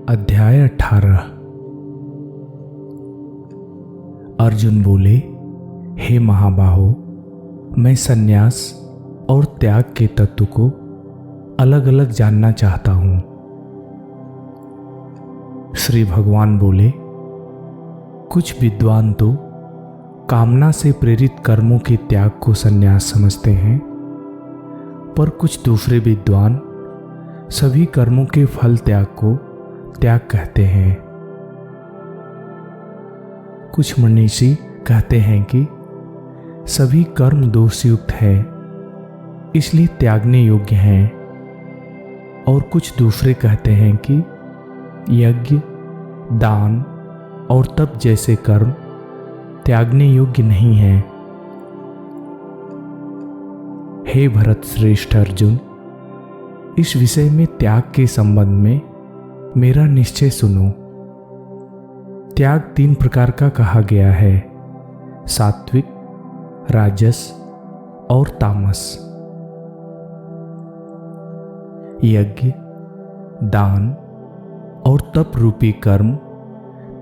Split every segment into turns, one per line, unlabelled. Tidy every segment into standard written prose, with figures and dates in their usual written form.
अध्याय 18। अर्जुन बोले, हे महाबाहो, मैं संन्यास और त्याग के तत्व को अलग अलग जानना चाहता हूं। श्री भगवान बोले, कुछ विद्वान तो कामना से प्रेरित कर्मों के त्याग को संन्यास समझते हैं, पर कुछ दूसरे विद्वान सभी कर्मों के फल त्याग को त्याग कहते हैं। कुछ मनीषी कहते हैं कि सभी कर्म दोषयुक्त है, इसलिए त्यागने योग्य हैं, और कुछ दूसरे कहते हैं कि यज्ञ, दान और तप जैसे कर्म त्यागने योग्य नहीं हैं। हे भरत श्रेष्ठ अर्जुन, इस विषय में त्याग के संबंध में मेरा निश्चय सुनो। त्याग 3 प्रकार का कहा गया है, सात्विक, राजस और तामस। यज्ञ, दान और तप रूपी कर्म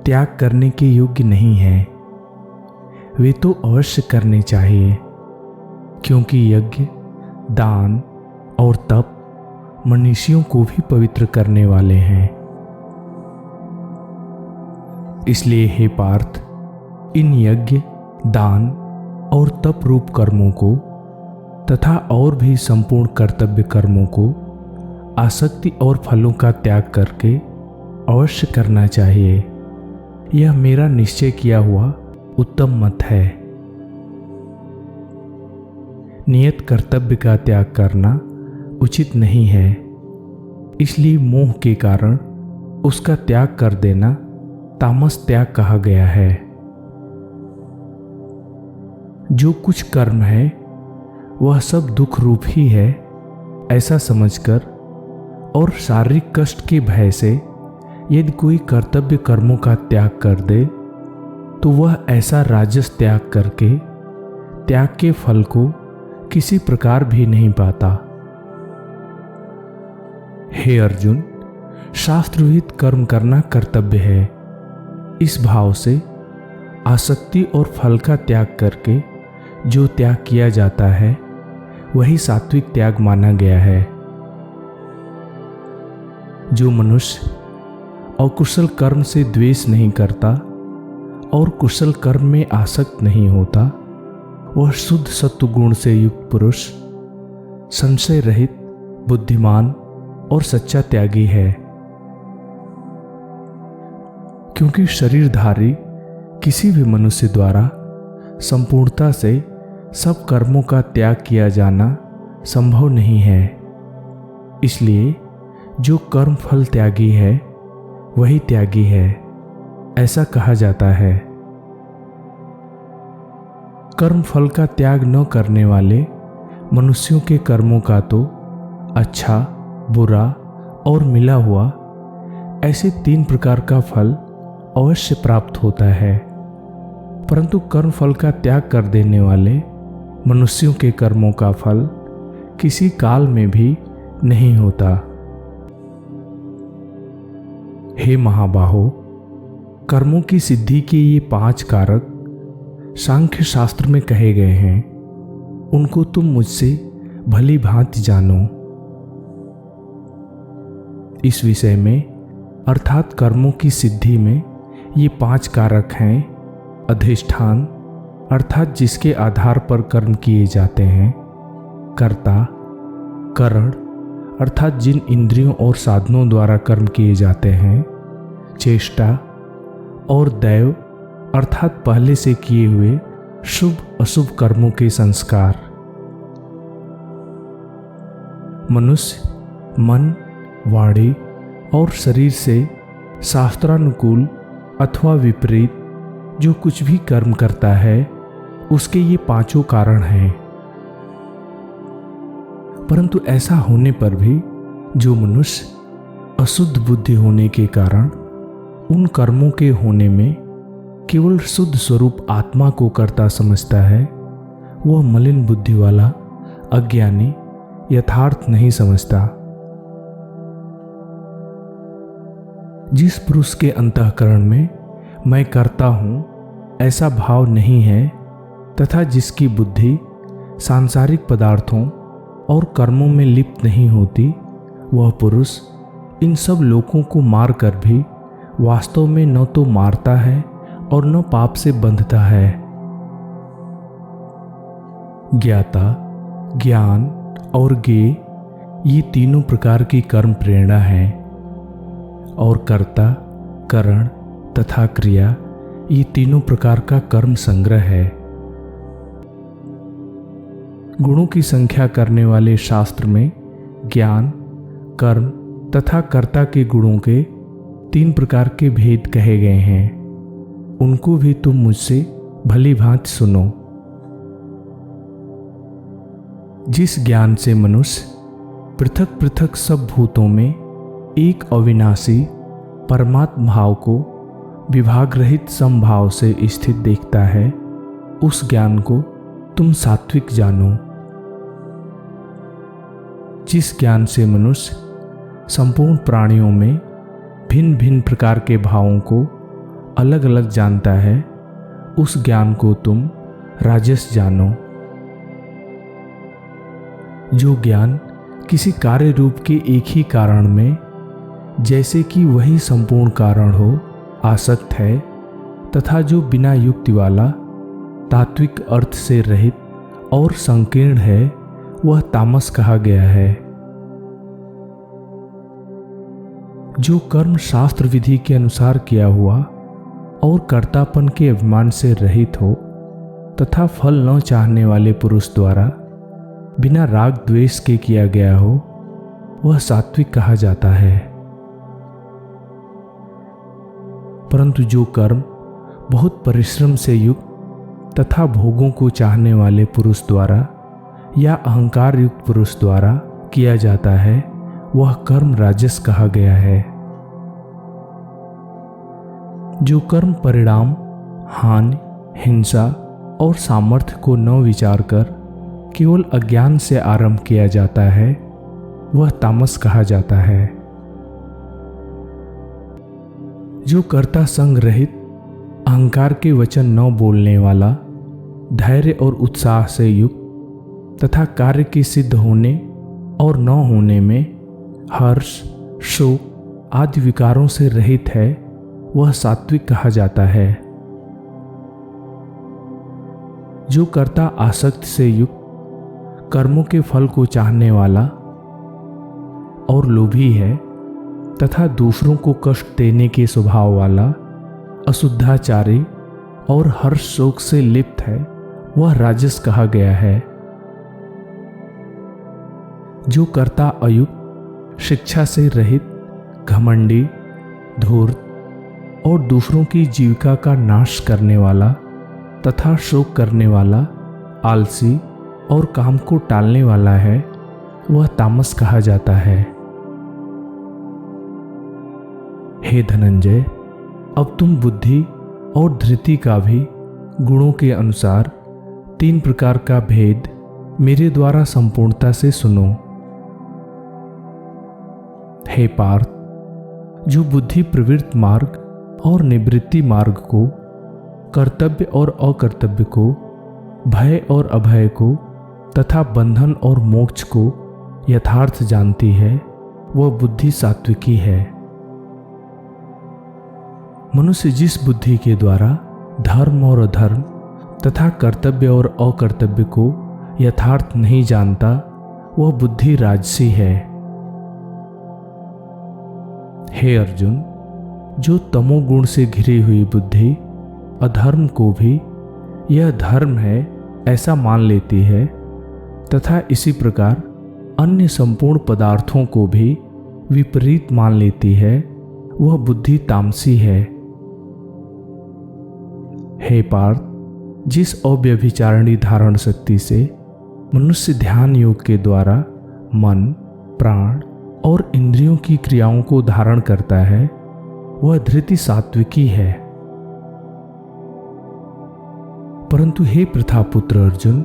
त्याग करने के योग्य नहीं है। वे तो अवश्य करने चाहिए, क्योंकि यज्ञ, दान और तप मनुष्यों को भी पवित्र करने वाले हैं। इसलिए हे पार्थ, इन यज्ञ, दान और तप रूप कर्मों को तथा और भी संपूर्ण कर्तव्य कर्मों को आसक्ति और फलों का त्याग करके अवश्य करना चाहिए। यह मेरा निश्चय किया हुआ उत्तम मत है। नियत कर्तव्य का त्याग करना उचित नहीं है, इसलिए मोह के कारण उसका त्याग कर देना तामस त्याग कहा गया है। जो कुछ कर्म है वह सब दुख रूप ही है, ऐसा समझकर और शारीरिक कष्ट के भय से यदि कोई कर्तव्य कर्मों का त्याग कर दे तो वह ऐसा राजस त्याग करके त्याग के फल को किसी प्रकार भी नहीं पाता। हे अर्जुन, शास्त्रविहित कर्म करना कर्तव्य है। इस भाव से आसक्ति और फल का त्याग करके जो त्याग किया जाता है वही सात्विक त्याग माना गया है। जो मनुष्य अकुशल कर्म से द्वेष नहीं करता और कुशल कर्म में आसक्त नहीं होता, वह शुद्ध सत्वगुण से युक्त पुरुष, संशय रहित, बुद्धिमान और सच्चा त्यागी है। क्योंकि शरीरधारी किसी भी मनुष्य द्वारा संपूर्णता से सब कर्मों का त्याग किया जाना संभव नहीं है। इसलिए जो कर्म फल त्यागी है वही त्यागी है, ऐसा कहा जाता है। कर्म फल का त्याग न करने वाले मनुष्यों के कर्मों का तो अच्छा, बुरा और मिला हुआ ऐसे 3 प्रकार का फल अवश्य प्राप्त होता है, परंतु कर्म फल का त्याग कर देने वाले मनुष्यों के कर्मों का फल किसी काल में भी नहीं होता। हे महाबाहो, कर्मों की सिद्धि के ये 5 कारक सांख्य शास्त्र में कहे गए हैं, उनको तुम मुझसे भली भांति जानो। इस विषय में अर्थात कर्मों की सिद्धि में ये 5 कारक हैं। अधिष्ठान अर्थात जिसके आधार पर कर्म किए जाते हैं, कर्ता, करण अर्थात जिन इंद्रियों और साधनों द्वारा कर्म किए जाते हैं, चेष्टा, और दैव अर्थात पहले से किए हुए शुभ अशुभ कर्मों के संस्कार। मनुष्य मन, वाणी और शरीर से शास्त्रानुकूल अथवा विपरीत जो कुछ भी कर्म करता है उसके ये 5 कारण हैं। परंतु ऐसा होने पर भी जो मनुष्य अशुद्ध बुद्धि होने के कारण उन कर्मों के होने में केवल शुद्ध स्वरूप आत्मा को कर्ता समझता है, वह मलिन बुद्धि वाला अज्ञानी यथार्थ नहीं समझता। जिस पुरुष के अंतःकरण में मैं करता हूँ ऐसा भाव नहीं है तथा जिसकी बुद्धि सांसारिक पदार्थों और कर्मों में लिप्त नहीं होती, वह पुरुष इन सब लोगों को मार कर भी वास्तव में न तो मारता है और न पाप से बंधता है। ज्ञाता, ज्ञान और ज्ञेय ये तीनों प्रकार की कर्म प्रेरणा है और कर्ता, करण तथा क्रिया ये तीनों प्रकार का कर्म संग्रह है। गुणों की संख्या करने वाले शास्त्र में ज्ञान, कर्म तथा कर्ता के गुणों के 3 प्रकार के भेद कहे गए हैं। उनको भी तुम मुझसे भली भांति सुनो। जिस ज्ञान से मनुष्य पृथक पृथक सब भूतों में एक अविनाशी परमात्म भाव को विभाग रहित समभाव से स्थित देखता है, उस ज्ञान को तुम सात्विक जानो। जिस ज्ञान से मनुष्य संपूर्ण प्राणियों में भिन्न भिन्न प्रकार के भावों को अलग अलग जानता है, उस ज्ञान को तुम राजस जानो। जो ज्ञान किसी कार्य रूप के एक ही कारण में, जैसे कि वही संपूर्ण कारण हो, आसक्त है तथा जो बिना युक्ति वाला तात्विक अर्थ से रहित और संकीर्ण है, वह तामस कहा गया है। जो कर्म शास्त्र विधि के अनुसार किया हुआ और कर्तापन के अभिमान से रहित हो तथा फल न चाहने वाले पुरुष द्वारा बिना राग द्वेष के किया गया हो, वह सात्विक कहा जाता है। परंतु जो कर्म बहुत परिश्रम से युक्त तथा भोगों को चाहने वाले पुरुष द्वारा या अहंकार युक्त पुरुष द्वारा किया जाता है, वह कर्म राजस कहा गया है। जो कर्म परिणाम, हानि, हिंसा और सामर्थ्य को न विचार कर केवल अज्ञान से आरंभ किया जाता है, वह तामस कहा जाता है। जो कर्ता संग रहित, अहंकार के वचन न बोलने वाला, धैर्य और उत्साह से युक्त तथा कार्य के सिद्ध होने और न होने में हर्ष, शोक आदि विकारों से रहित है, वह सात्विक कहा जाता है। जो कर्ता आसक्ति से युक्त, कर्मों के फल को चाहने वाला और लोभी है तथा दूसरों को कष्ट देने के स्वभाव वाला, अशुद्धाचारी और हर्ष शोक से लिप्त है, वह राजस कहा गया है। जो कर्ता अयुक्त, शिक्षा से रहित, घमंडी, धूर्त और दूसरों की जीविका का नाश करने वाला तथा शोक करने वाला, आलसी और काम को टालने वाला है, वह तामस कहा जाता है। हे धनंजय, अब तुम बुद्धि और धृति का भी गुणों के अनुसार 3 प्रकार का भेद मेरे द्वारा संपूर्णता से सुनो। हे पार्थ, जो बुद्धि प्रवृत्त मार्ग और निवृत्ति मार्ग को, कर्तव्य और अकर्तव्य को, भय और अभय को तथा बंधन और मोक्ष को यथार्थ जानती है, वह बुद्धि सात्विकी है। मनुष्य जिस बुद्धि के द्वारा धर्म और अधर्म तथा कर्तव्य और अकर्तव्य को यथार्थ नहीं जानता, वह बुद्धि राजसी है। हे अर्जुन, जो तमोगुण से घिरी हुई बुद्धि अधर्म को भी यह धर्म है ऐसा मान लेती है तथा इसी प्रकार अन्य संपूर्ण पदार्थों को भी विपरीत मान लेती है, वह बुद्धि तामसी है। हे पार्थ, जिस अव्यभिचारिणी धारण शक्ति से मनुष्य ध्यान योग के द्वारा मन, प्राण और इंद्रियों की क्रियाओं को धारण करता है, वह धृति सात्विकी है। परंतु हे प्रथापुत्र अर्जुन,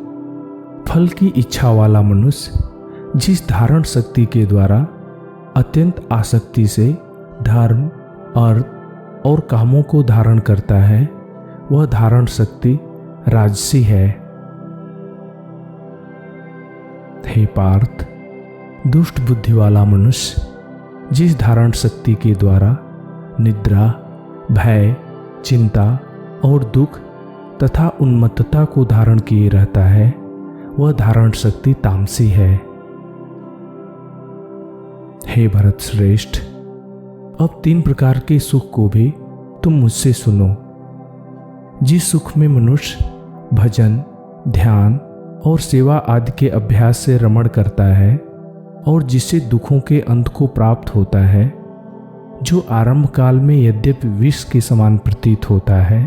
फल की इच्छा वाला मनुष्य जिस धारण शक्ति के द्वारा अत्यंत आसक्ति से धर्म, अर्थ और कामों को धारण करता है, वह धारण शक्ति राजसी है। हे पार्थ, दुष्ट बुद्धि वाला मनुष्य जिस धारण शक्ति के द्वारा निद्रा, भय, चिंता और दुख तथा उन्मत्तता को धारण किए रहता है, वह धारण शक्ति तामसी है। हे भरत श्रेष्ठ, अब 3 प्रकार के सुख को भी तुम मुझसे सुनो। जिस सुख में मनुष्य भजन, ध्यान और सेवा आदि के अभ्यास से रमण करता है और जिससे दुखों के अंत को प्राप्त होता है, जो आरंभ काल में यद्यपि विष के समान प्रतीत होता है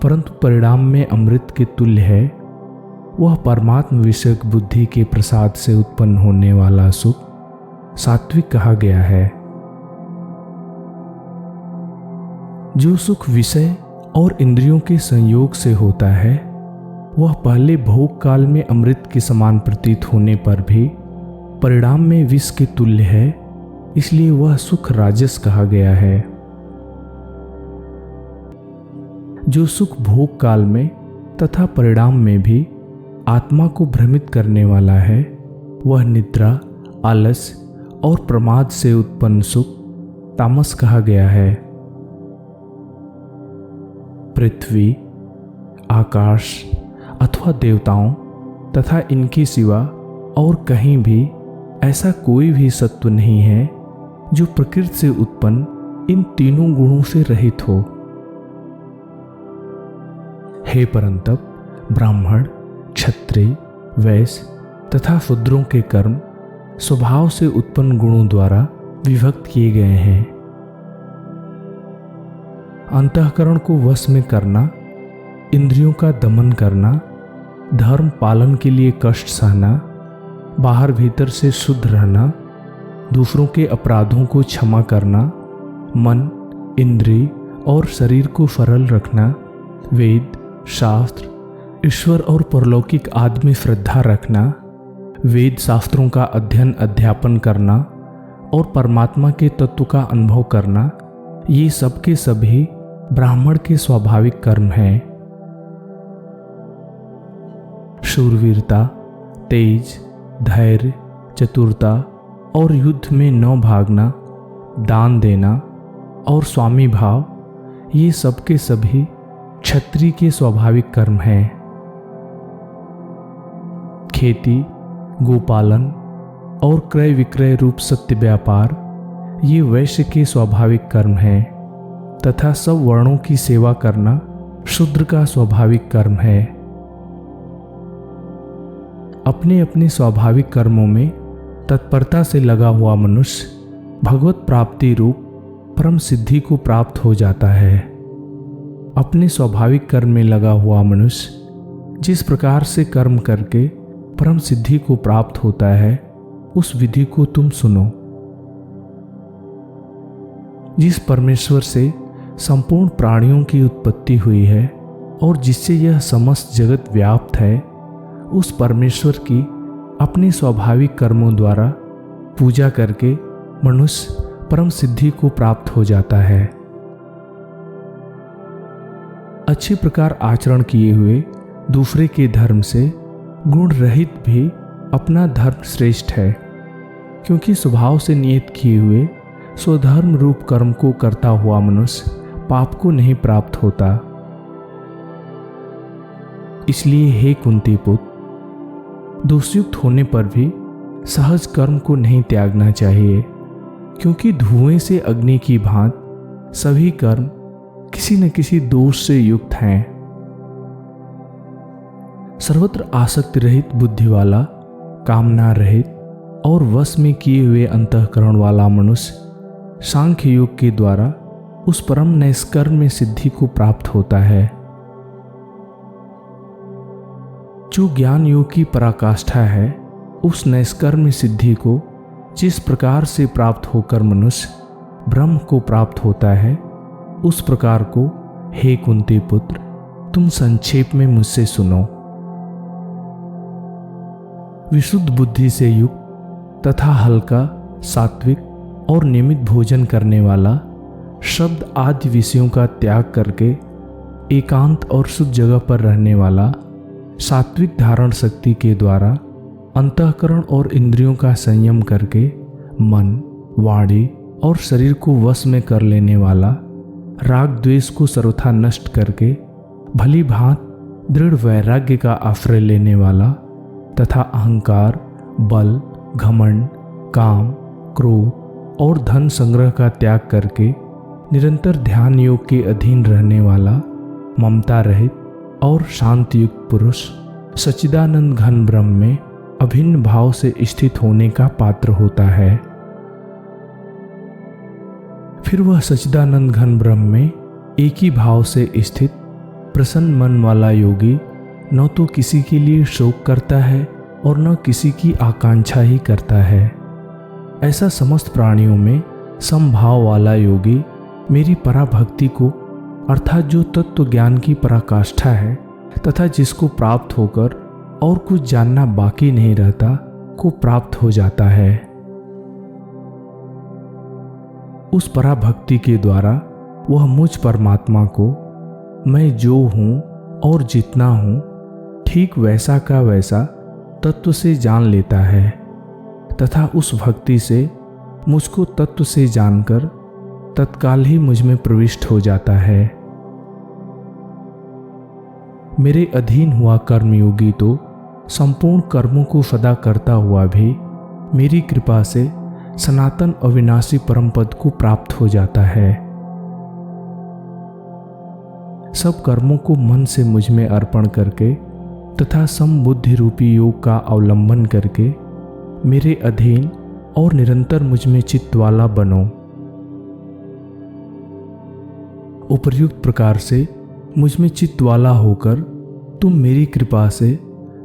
परंतु परिणाम में अमृत के तुल्य है, वह परमात्म विषयक बुद्धि के प्रसाद से उत्पन्न होने वाला सुख सात्विक कहा गया है। जो सुख विषय और इंद्रियों के संयोग से होता है, वह पहले भोग काल में अमृत के समान प्रतीत होने पर भी परिणाम में विष के तुल्य है, इसलिए वह सुख राजस कहा गया है। जो सुख भोग काल में तथा परिणाम में भी आत्मा को भ्रमित करने वाला है, वह निद्रा, आलस और प्रमाद से उत्पन्न सुख तामस कहा गया है। पृथ्वी, आकाश अथवा देवताओं तथा इनके सिवा और कहीं भी ऐसा कोई भी सत्व नहीं है जो प्रकृति से उत्पन्न इन तीनों गुणों से रहित हो। हे परंतप, ब्राह्मण, क्षत्रिय, वैश्य तथा शूद्रों के कर्म स्वभाव से उत्पन्न गुणों द्वारा विभक्त किए गए हैं। अंतःकरण को वश में करना, इंद्रियों का दमन करना, धर्म पालन के लिए कष्ट सहना, बाहर भीतर से शुद्ध रहना, दूसरों के अपराधों को क्षमा करना, मन, इंद्रिय और शरीर को सरल रखना, वेद, शास्त्र, ईश्वर और परलौकिक आदि में श्रद्धा रखना, वेद शास्त्रों का अध्ययन अध्यापन करना और परमात्मा के तत्व का अनुभव करना, ये सब के सभी ब्राह्मण के स्वाभाविक कर्म हैं। शूरवीरता, तेज, धैर्य, चतुरता और युद्ध में न भागना, दान देना और स्वामी भाव, ये सब के सभी क्षत्रिय के स्वाभाविक कर्म हैं। खेती, गोपालन और क्रय विक्रय रूप सत्य व्यापार, ये वैश्य के स्वाभाविक कर्म हैं तथा सब वर्णों की सेवा करना शूद्र का स्वाभाविक कर्म है। अपने अपने स्वाभाविक कर्मों में तत्परता से लगा हुआ मनुष्य भगवत प्राप्ति रूप परम सिद्धि को प्राप्त हो जाता है। अपने स्वाभाविक कर्म में लगा हुआ मनुष्य जिस प्रकार से कर्म करके परम सिद्धि को प्राप्त होता है, उस विधि को तुम सुनो। जिस परमेश्वर से संपूर्ण प्राणियों की उत्पत्ति हुई है और जिससे यह समस्त जगत व्याप्त है, उस परमेश्वर की अपने स्वाभाविक कर्मों द्वारा पूजा करके मनुष्य परम सिद्धि को प्राप्त हो जाता है। अच्छे प्रकार आचरण किए हुए दूसरे के धर्म से गुण रहित भी अपना धर्म श्रेष्ठ है, क्योंकि स्वभाव से नियत किए हुए स्वधर्म रूप कर्म को करता हुआ मनुष्य पाप को नहीं प्राप्त होता। इसलिए हे कुंती पुत्र, दोषयुक्त होने पर भी सहज कर्म को नहीं त्यागना चाहिए, क्योंकि धुएं से अग्नि की भांति सभी कर्म किसी न किसी दोष से युक्त हैं। सर्वत्र आसक्ति रहित बुद्धि वाला, कामना रहित और वश में किए हुए अंतःकरण वाला मनुष्य सांख्य योग के द्वारा उस परम नैष्कर्म में सिद्धि को प्राप्त होता है। जो ज्ञान योग की पराकाष्ठा है, उस नैष्कर्म सिद्धि को जिस प्रकार से प्राप्त होकर मनुष्य ब्रह्म को प्राप्त होता है, उस प्रकार को हे कुंती पुत्र, तुम संक्षेप में मुझसे सुनो। विशुद्ध बुद्धि से युक्त तथा हल्का, सात्विक और नियमित भोजन करने वाला शब्द आदि विषयों का त्याग करके एकांत और शुद्ध जगह पर रहने वाला, सात्विक धारण शक्ति के द्वारा अंतःकरण और इंद्रियों का संयम करके मन, वाणी और शरीर को वश में कर लेने वाला, राग द्वेष को सर्वथा नष्ट करके भली भांत दृढ़ वैराग्य का आश्रय लेने वाला तथा अहंकार, बल, घमंड, काम, क्रोध और धन संग्रह का त्याग करके निरंतर ध्यान योग के अधीन रहने वाला, ममता रहित और शांत युक्त पुरुष सच्चिदानंद घन ब्रह्म में अभिन्न भाव से स्थित होने का पात्र होता है। फिर वह सच्चिदानंद घन ब्रह्म में एक ही भाव से स्थित प्रसन्न मन वाला योगी न तो किसी के लिए शोक करता है और न किसी की आकांक्षा ही करता है। ऐसा समस्त प्राणियों में समभाव वाला योगी मेरी पराभक्ति को, अर्थात जो तत्व ज्ञान की पराकाष्ठा है तथा जिसको प्राप्त होकर और कुछ जानना बाकी नहीं रहता, को प्राप्त हो जाता है। उस पराभक्ति के द्वारा वह मुझ परमात्मा को मैं जो हूँ और जितना हूँ ठीक वैसा का वैसा तत्व से जान लेता है तथा उस भक्ति से मुझको तत्व से जानकर तत्काल ही मुझ में प्रविष्ट हो जाता है। मेरे अधीन हुआ कर्मयोगी तो संपूर्ण कर्मों को सदा करता हुआ भी मेरी कृपा से सनातन अविनाशी परम पद को प्राप्त हो जाता है। सब कर्मों को मन से मुझ में अर्पण करके तथा समबुद्धि रूपी योग का अवलंबन करके मेरे अधीन और निरंतर मुझ में चित्त वाला बनो। उपर्युक्त प्रकार से मुझ में चित्त वाला होकर तुम मेरी कृपा से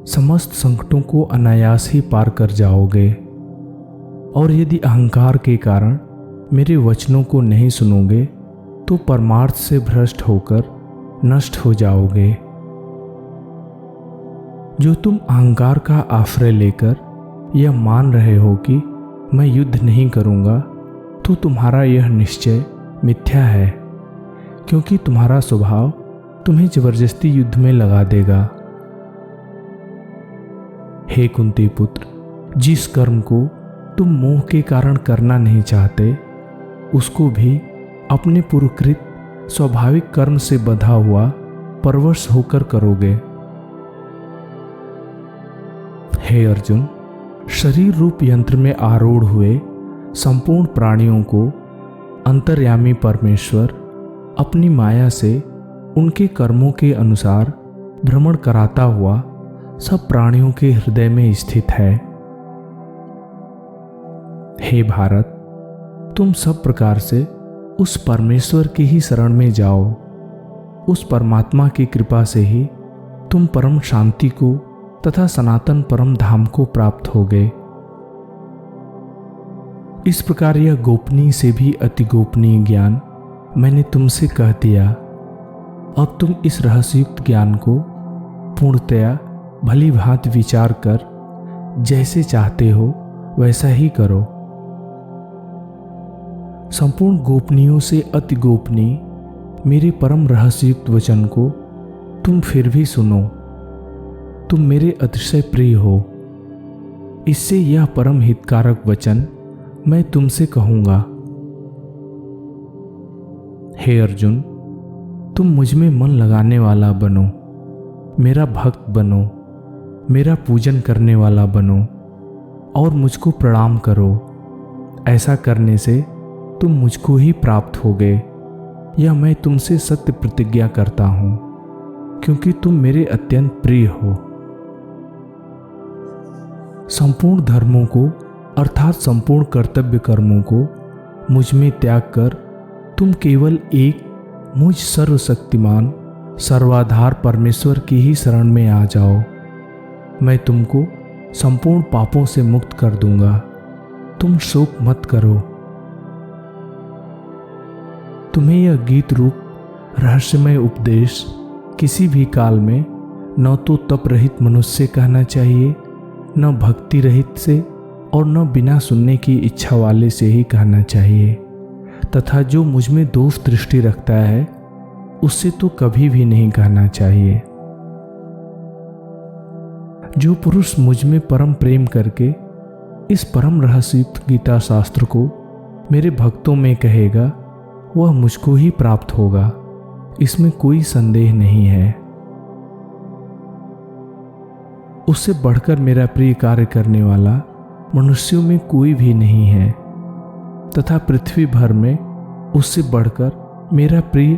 समस्त संकटों को अनायास ही पार कर जाओगे। और यदि अहंकार के कारण मेरे वचनों को नहीं सुनोगे तो परमार्थ से भ्रष्ट होकर नष्ट हो जाओगे। जो तुम अहंकार का आश्रय लेकर यह मान रहे हो कि मैं युद्ध नहीं करूंगा, तो तुम्हारा यह निश्चय मिथ्या है, क्योंकि तुम्हारा स्वभाव तुम्हें जबरदस्ती युद्ध में लगा देगा। हे कुंती पुत्र, जिस कर्म को तुम मोह के कारण करना नहीं चाहते, उसको भी अपने पूर्वकृत स्वाभाविक कर्म से बंधा हुआ परवश होकर करोगे। हे अर्जुन, शरीर रूप यंत्र में आरूढ़ हुए संपूर्ण प्राणियों को अंतर्यामी परमेश्वर अपनी माया से उनके कर्मों के अनुसार भ्रमण कराता हुआ सब प्राणियों के हृदय में स्थित है। हे भारत, तुम सब प्रकार से उस परमेश्वर की ही शरण में जाओ। उस परमात्मा की कृपा से ही तुम परम शांति को तथा सनातन परम धाम को प्राप्त होगे। इस प्रकार यह गोपनीय से भी अति गोपनीय ज्ञान मैंने तुमसे कह दिया। अब तुम इस रहस्ययुक्त ज्ञान को पूर्णतया भली भांति विचार कर जैसे चाहते हो वैसा ही करो। संपूर्ण गोपनीयों से अति गोपनीय मेरे परम रहस्ययुक्त वचन को तुम फिर भी सुनो। तुम मेरे अतिशय प्रिय हो। इससे यह परम हितकारक वचन मैं तुमसे कहूंगा। हे अर्जुन, तुम मुझ में मन लगाने वाला बनो, मेरा भक्त बनो, मेरा पूजन करने वाला बनो और मुझको प्रणाम करो। ऐसा करने से तुम मुझको ही प्राप्त होगे। यह मैं तुमसे सत्य प्रतिज्ञा करता हूं, क्योंकि तुम मेरे अत्यंत प्रिय हो। संपूर्ण धर्मों को अर्थात संपूर्ण कर्तव्य कर्मों को मुझ में त्याग कर तुम केवल एक मुझ सर्वशक्तिमान सर्वाधार परमेश्वर की ही शरण में आ जाओ। मैं तुमको संपूर्ण पापों से मुक्त कर दूंगा। तुम शोक मत करो। तुम्हें यह गीत रूप रहस्यमय उपदेश किसी भी काल में न तो तप रहित मनुष्य से कहना चाहिए, न भक्ति रहित से और न बिना सुनने की इच्छा वाले से ही कहना चाहिए। तथा जो मुझ में दोष दृष्टि रखता है उससे तो कभी भी नहीं कहना चाहिए। जो पुरुष मुझ में परम प्रेम करके इस परम रहस्ययुक्त गीता शास्त्र को मेरे भक्तों में कहेगा वह मुझको ही प्राप्त होगा, इसमें कोई संदेह नहीं है। उससे बढ़कर मेरा प्रिय कार्य करने वाला मनुष्यों में कोई भी नहीं है तथा पृथ्वी भर में उससे बढ़कर मेरा प्रिय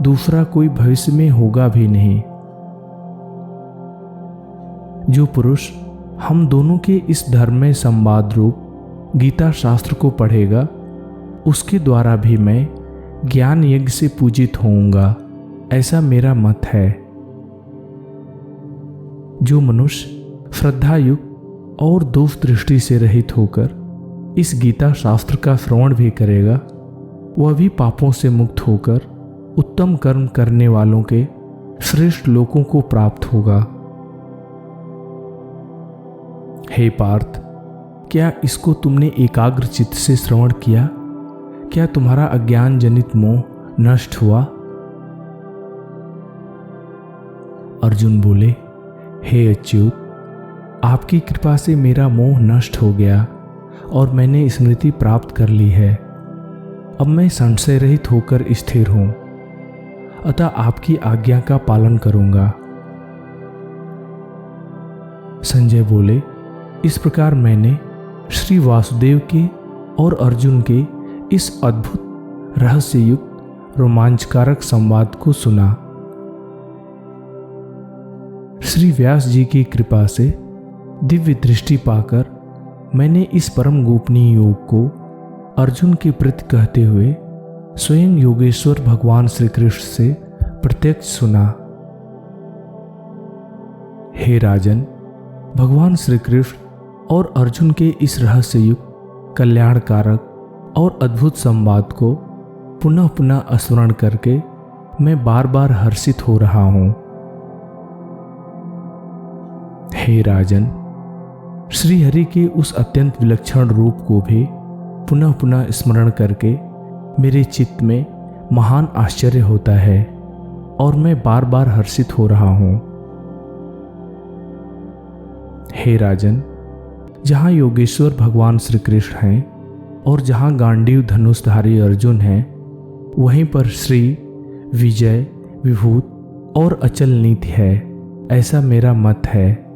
दूसरा कोई भविष्य में होगा भी नहीं। जो पुरुष हम दोनों के इस धर्ममय संवाद रूप गीता शास्त्र को पढ़ेगा उसके द्वारा भी मैं ज्ञान यज्ञ से पूजित होऊंगा, ऐसा मेरा मत है। जो मनुष्य श्रद्धायुक्त और दोष दृष्टि से रहित होकर इस गीता शास्त्र का श्रवण भी करेगा वह भी पापों से मुक्त होकर उत्तम कर्म करने वालों के श्रेष्ठ लोकों को प्राप्त होगा। हे पार्थ, क्या इसको तुमने एकाग्र चित्त से श्रवण किया? क्या तुम्हारा अज्ञान जनित मोह नष्ट हुआ? अर्जुन बोले, हे अच्युत, आपकी कृपा से मेरा मोह नष्ट हो गया और मैंने स्मृति प्राप्त कर ली है। अब मैं संशय रहित होकर स्थिर हूं, अतः आपकी आज्ञा का पालन करूंगा। संजय बोले, इस प्रकार मैंने श्री वासुदेव के और अर्जुन के इस अद्भुत रहस्ययुक्त रोमांचकारक संवाद को सुना। श्री व्यास जी की कृपा से दिव्य दृष्टि पाकर मैंने इस परम गोपनीय योग को अर्जुन के प्रति कहते हुए स्वयं योगेश्वर भगवान श्री कृष्ण से प्रत्यक्ष सुना। हे राजन, भगवान श्री कृष्ण और अर्जुन के इस रहस्ययुक्त कल्याणकारक और अद्भुत संवाद को पुनः पुनः स्मरण करके मैं बार बार हर्षित हो रहा हूं। हे राजन, श्री हरि के उस अत्यंत विलक्षण रूप को भी पुनः पुनः स्मरण करके मेरे चित्त में महान आश्चर्य होता है और मैं बार बार हर्षित हो रहा हूं। हे राजन, जहां योगेश्वर भगवान श्री कृष्ण हैं और जहां गांडीव धनुषधारी अर्जुन हैं, वहीं पर श्री विजय विभूत और अचल नीति है, ऐसा मेरा मत है।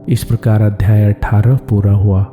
इस प्रकार अध्याय 18 पूरा हुआ।